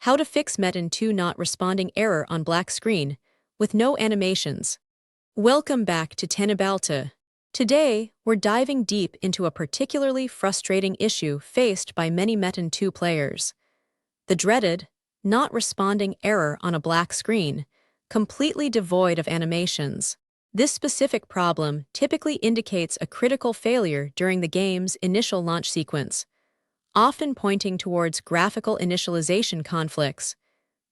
How to fix Metin2 not responding error on black screen with no animations. Welcome back to Teknobalta. Today, we're diving deep into a particularly frustrating issue faced by many Metin2 players. The dreaded, not responding error on a black screen, completely devoid of animations. This specific problem typically indicates a critical failure during the game's initial launch sequence, often pointing towards graphical initialization conflicts,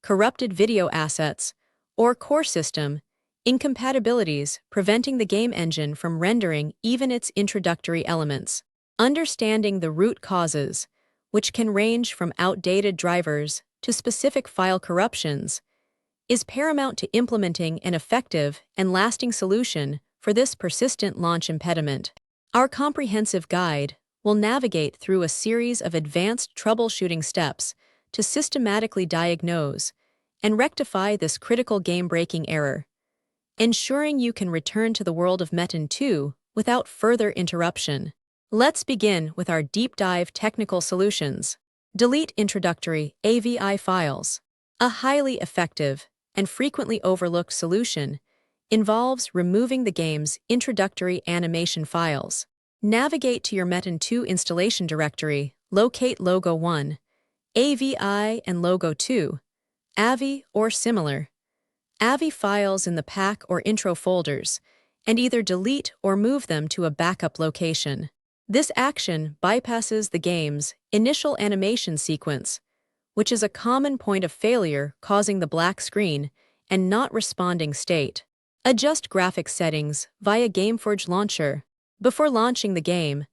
corrupted video assets, or core system incompatibilities preventing the game engine from rendering even its introductory elements. Understanding the root causes, which can range from outdated drivers to specific file corruptions, is paramount to implementing an effective and lasting solution for this persistent launch impediment. Our comprehensive guide will navigate through a series of advanced troubleshooting steps to systematically diagnose and rectify this critical game-breaking error, ensuring you can return to the world of Metin2 without further interruption. Let's begin with our deep dive technical solutions. Delete introductory AVI files. A highly effective and frequently overlooked solution involves removing the game's introductory animation files. Navigate to your Metin2 installation directory, locate Logo 1, AVI and Logo 2, AVI or similar AVI files in the pack or intro folders, and either delete or move them to a backup location. This action bypasses the game's initial animation sequence, which is a common point of failure causing the black screen and not responding state. Adjust graphics settings via Gameforge launcher. Before launching the game,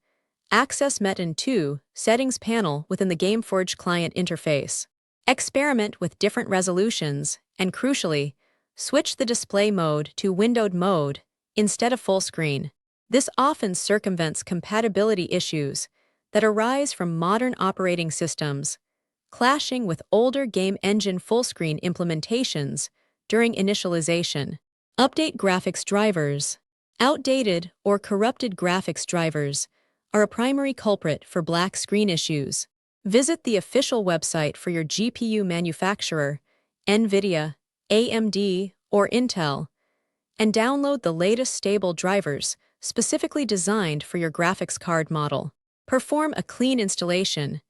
access Metin2 settings panel within the Gameforge client interface. Experiment with different resolutions and, crucially, switch the display mode to windowed mode instead of full screen. This often circumvents compatibility issues that arise from modern operating systems clashing with older game engine full-screen implementations during initialization. Update graphics drivers. Outdated or corrupted graphics drivers are a primary culprit for black screen issues. Visit the official website for your GPU manufacturer, NVIDIA, AMD, or Intel, and download the latest stable drivers specifically designed for your graphics card model. Perform a clean installation,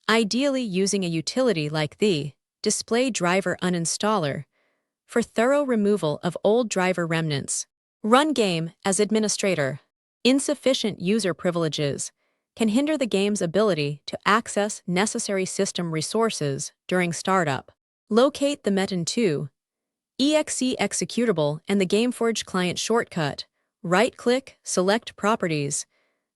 ideally using a utility like the Display Driver Uninstaller, for thorough removal of old driver remnants. Run game as administrator. Insufficient user privileges can hinder the game's ability to access necessary system resources during startup. Locate the Metin2 exe executable and the Gameforge client shortcut. Right-click, select Properties,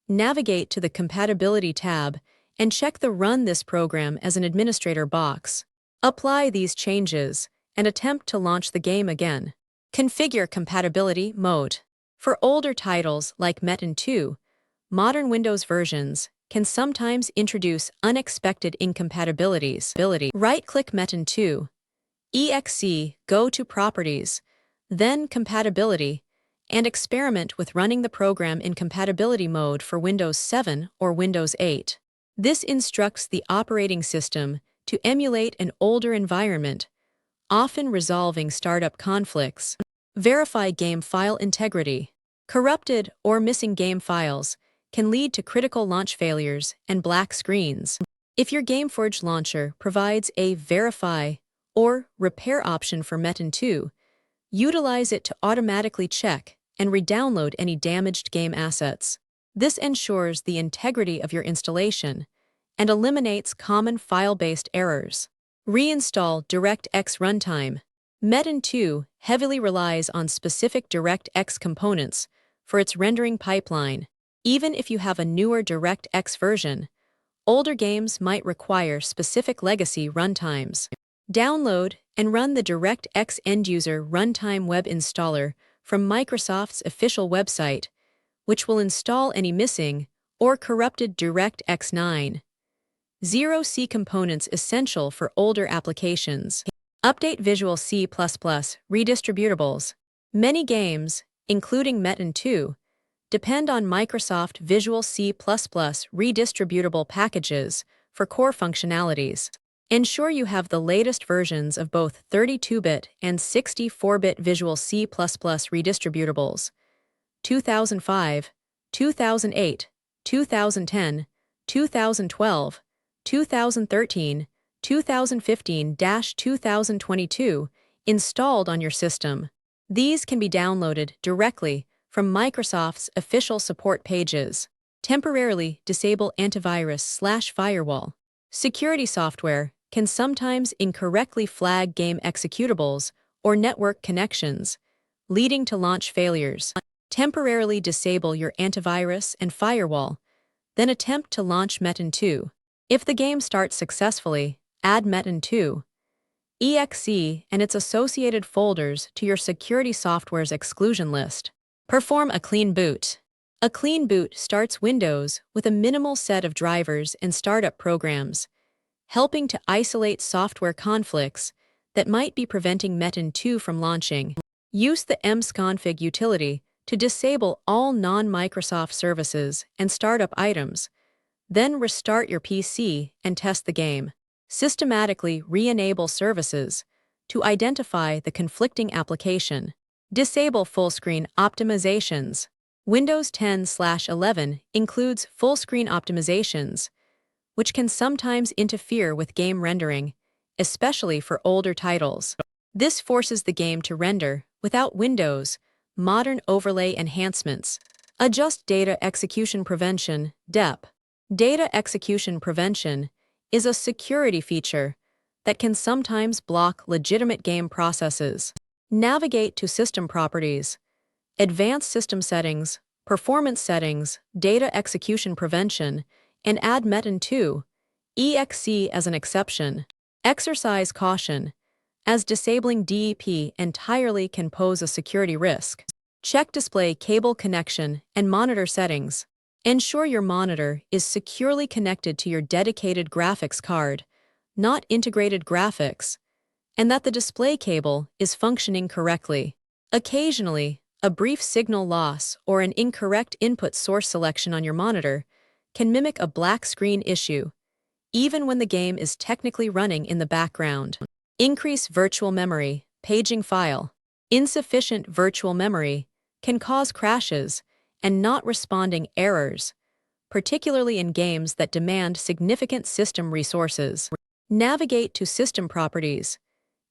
navigate to the Compatibility tab, and check the Run this program as an administrator box. Apply these changes and attempt to launch the game again. Configure compatibility mode. For older titles like Metin2, modern Windows versions can sometimes introduce unexpected incompatibilities. Right-click Metin2 exe, go to Properties, then Compatibility, and experiment with running the program in compatibility mode for Windows 7 or Windows 8. This instructs the operating system to emulate an older environment, often resolving startup conflicts. Verify game file integrity. Corrupted or missing game files can lead to critical launch failures and black screens. If your Gameforge launcher provides a Verify or Repair option for Metin2, utilize it to automatically check and re-download any damaged game assets. This ensures the integrity of your installation and eliminates common file-based errors. Reinstall DirectX Runtime. Metin2 heavily relies on specific DirectX components for its rendering pipeline. Even if you have a newer DirectX version, older games might require specific legacy runtimes. Download and run the DirectX End-User Runtime Web Installer from Microsoft's official website, which will install any missing or corrupted DirectX 9.0 C components essential for older applications. Update Visual C++ Redistributables. Many games, including Metin2, depend on Microsoft Visual C++ redistributable packages for core functionalities. Ensure you have the latest versions of both 32-bit and 64-bit Visual C++ redistributables, 2005, 2008, 2010, 2012, 2013, 2015-2022 installed on your system. These can be downloaded directly from Microsoft's official support pages. Temporarily disable antivirus/firewall. Security software can sometimes incorrectly flag game executables or network connections, leading to launch failures. Temporarily disable your antivirus and firewall, then attempt to launch Metin2. If the game starts successfully, add Metin2 exe and its associated folders to your security software's exclusion list. Perform a clean boot. A clean boot starts Windows with a minimal set of drivers and startup programs, helping to isolate software conflicts that might be preventing Metin2 from launching. Use the msconfig utility to disable all non-Microsoft services and startup items, then restart your PC and test the game. Systematically re-enable services to identify the conflicting application. Disable full-screen optimizations. Windows 10/11 includes full-screen optimizations, which can sometimes interfere with game rendering, especially for older titles. This forces the game to render without Windows modern overlay enhancements. Adjust data execution prevention, DEP. Data execution prevention is a security feature that can sometimes block legitimate game processes. Navigate to System Properties, Advanced System Settings, Performance Settings, Data Execution Prevention, and add Metin2 exe as an exception. Exercise caution, as disabling DEP entirely can pose a security risk. Check display cable connection and monitor settings. Ensure your monitor is securely connected to your dedicated graphics card, not integrated graphics, and that the display cable is functioning correctly. Occasionally, a brief signal loss or an incorrect input source selection on your monitor can mimic a black screen issue, even when the game is technically running in the background. Increase virtual memory, paging file. Insufficient virtual memory can cause crashes and not responding errors, particularly in games that demand significant system resources. Navigate to System Properties,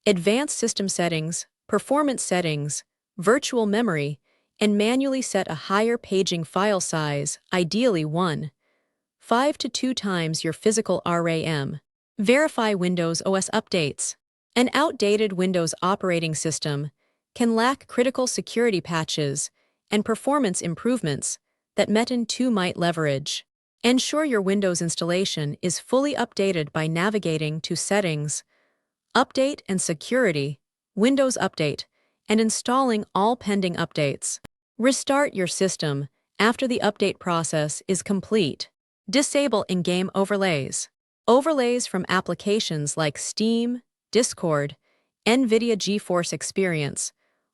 Advanced System Settings, Performance Settings, Virtual Memory, and manually set a higher paging file size, ideally 1.5 to 2 times your physical RAM. Verify Windows OS updates. An outdated Windows operating system can lack critical security patches and performance improvements that Metin2 might leverage. Ensure your Windows installation is fully updated by navigating to Settings, Update and Security, Windows Update, and installing all pending updates. Restart your system after the update process is complete. Disable in-game overlays. Overlays from applications like Steam, Discord, NVIDIA GeForce Experience,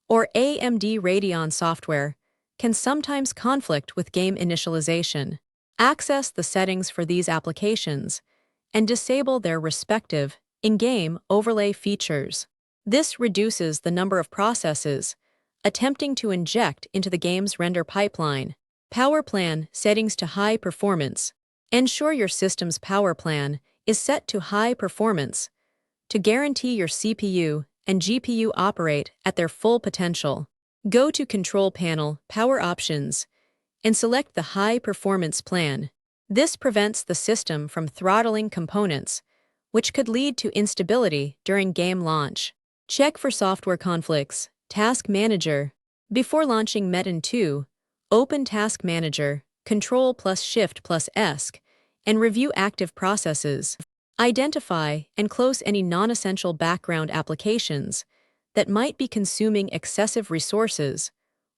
or AMD Radeon software can sometimes conflict with game initialization. Access the settings for these applications and disable their respective in-game overlay features. This reduces the number of processes attempting to inject into the game's render pipeline. Power plan settings to high performance. Ensure your system's power plan is set to high performance to guarantee your CPU and GPU operate at their full potential. Go to Control Panel, Power Options, and select the High Performance plan. This prevents the system from throttling components, which could lead to instability during game launch. Check for software conflicts. Task Manager. Before launching Metin2, open Task Manager, Ctrl+Shift+ESC, and review active processes. Identify and close any non-essential background applications that might be consuming excessive resources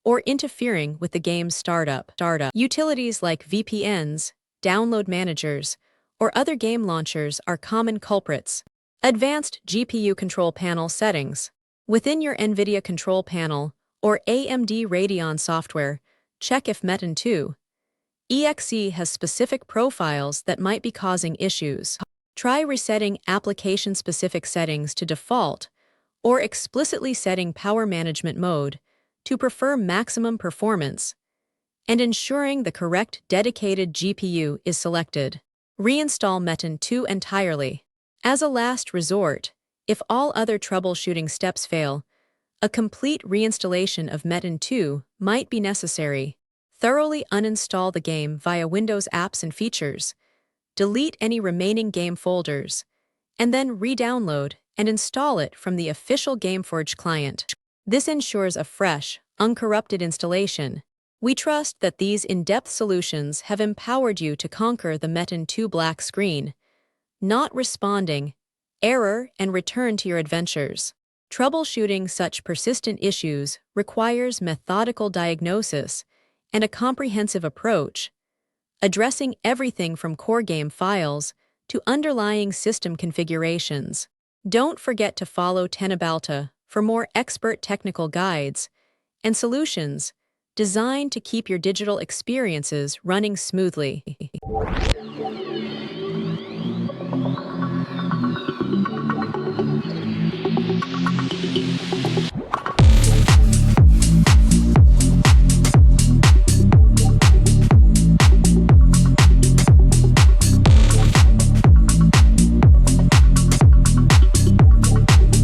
or interfering with the game's startup. Utilities like VPNs, download managers, or other game launchers are common culprits. Advanced GPU Control Panel settings. Within your NVIDIA Control Panel or AMD Radeon software, check if Metin2 exe has specific profiles that might be causing issues. Try resetting application-specific settings to default or explicitly setting power management mode to prefer maximum performance and ensuring the correct dedicated GPU is selected. Reinstall Metin2 entirely. As a last resort, if all other troubleshooting steps fail, a complete reinstallation of Metin2 might be necessary. Thoroughly uninstall the game via Windows Apps and Features, delete any remaining game folders, and then re-download and install it from the official Gameforge client. This ensures a fresh, uncorrupted installation. We trust that these in-depth solutions have empowered you to conquer the Metin2 black screen, not responding, error, and return to your adventures. Troubleshooting such persistent issues requires methodical diagnosis and a comprehensive approach, addressing everything from core game files to underlying system configurations. Don't forget to follow Teknobalta for more expert technical guides and solutions designed to keep your digital experiences running smoothly.